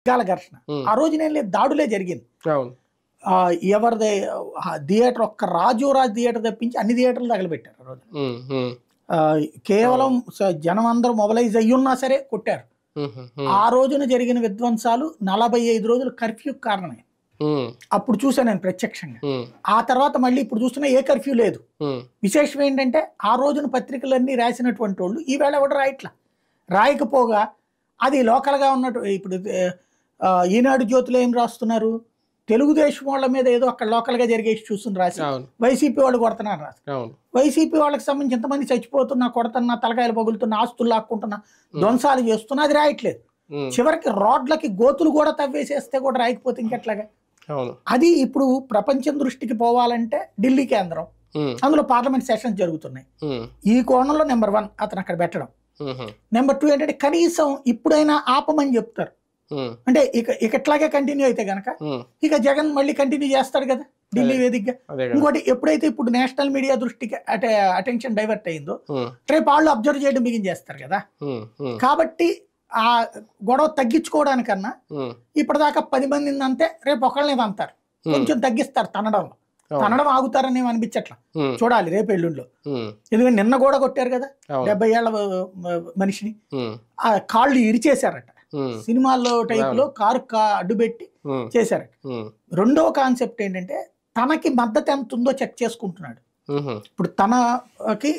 వర్గాల ఘర్షణ. ఆ రోజునేం లేదు, దాడులే జరిగింది. ఎవరిదే థియేటర్ ఒక్క రాజు థియేటర్ తప్పించి అన్ని థియేటర్లు తగలబెట్టారు ఆ రోజు. కేవలం జనం అందరూ మొబలైజ్ అయ్యున్నా సరే కొట్టారు. ఆ రోజున జరిగిన విధ్వంసాలు 45 రోజులు కర్ఫ్యూ కారణమే. అప్పుడు చూసాను నేను ప్రత్యక్షంగా. ఆ తర్వాత మళ్ళీ ఇప్పుడు చూస్తున్నా ఏ కర్ఫ్యూ లేదు. విశేషం ఏంటంటే ఆ రోజున పత్రికలన్నీ రాసినటువంటి వాళ్ళు ఈవేళ ఎవడు రాయట్లా. రాయకపోగా అది లోకల్గా ఉన్నట్టు ఇప్పుడు ఈనాడు జ్యోతిలో ఏం రాస్తున్నారు, తెలుగుదేశం వాళ్ళ మీద ఏదో అక్కడ లోకల్గా జరిగే చూస్తుని రాసి వైసీపీ వాళ్ళు కొడుతున్నారు రాసి. వైసీపీ వాళ్ళకి సంబంధించి ఎంతమంది చచ్చిపోతున్నా, కొడుతున్నా, తలకాయలు పగులుతున్నా, ఆస్తులు లాక్కుంటున్నా, ధ్వంసాలు చేస్తున్నా అది రాయట్లేదు. చివరికి రోడ్లకి గోతులు కూడా తవ్వేసేస్తే కూడా రాయకపోతే ఇంకెట్లాగా. అది ఇప్పుడు ప్రపంచం దృష్టికి పోవాలంటే ఢిల్లీ కేంద్రం, అందులో పార్లమెంట్ సెషన్స్ జరుగుతున్నాయి. ఈ కోణంలో నెంబర్ 1 అతను అక్కడ పెట్టడం. నెంబర్ 2 ఏంటంటే కనీసం ఇప్పుడైనా ఆపమని చెప్తారు. అంటే ఇక ఇట్లాగే కంటిన్యూ అయితే గనక ఇక జగన్ మళ్ళీ కంటిన్యూ చేస్తాడు కదా ఢిల్లీ వేదికగా. ఇంకోటి ఎప్పుడైతే ఇప్పుడు నేషనల్ మీడియా దృష్టికి అటెన్షన్ డైవర్ట్ అయిందో రేపు వాళ్ళు అబ్జర్వ్ చేయడం బిగిన్ కదా. కాబట్టి ఆ గొడవ తగ్గించుకోవడానికన్నా ఇప్పటిదాకా 10 మందిని అంతే రేపు ఒకళ్ళని అంటారు, కొంచెం తగ్గిస్తారు. తనడం ఆగుతారని అనిపించట్లా. చూడాలి రేపు ఎల్లుండిలో. ఎందుకంటే నిన్న కూడా కొట్టారు కదా 70 ఏళ్ల మనిషిని, ఆ కాళ్ళు ఇరిచేశారట. సినిమాల్లో టైప్ లో కారు అడ్డుపెట్టి చేశారట. రెండవ కాన్సెప్ట్ ఏంటంటే తనకి మద్దతు ఎంత ఉందో చెక్ చేసుకుంటున్నాడు. ఇప్పుడు తనకి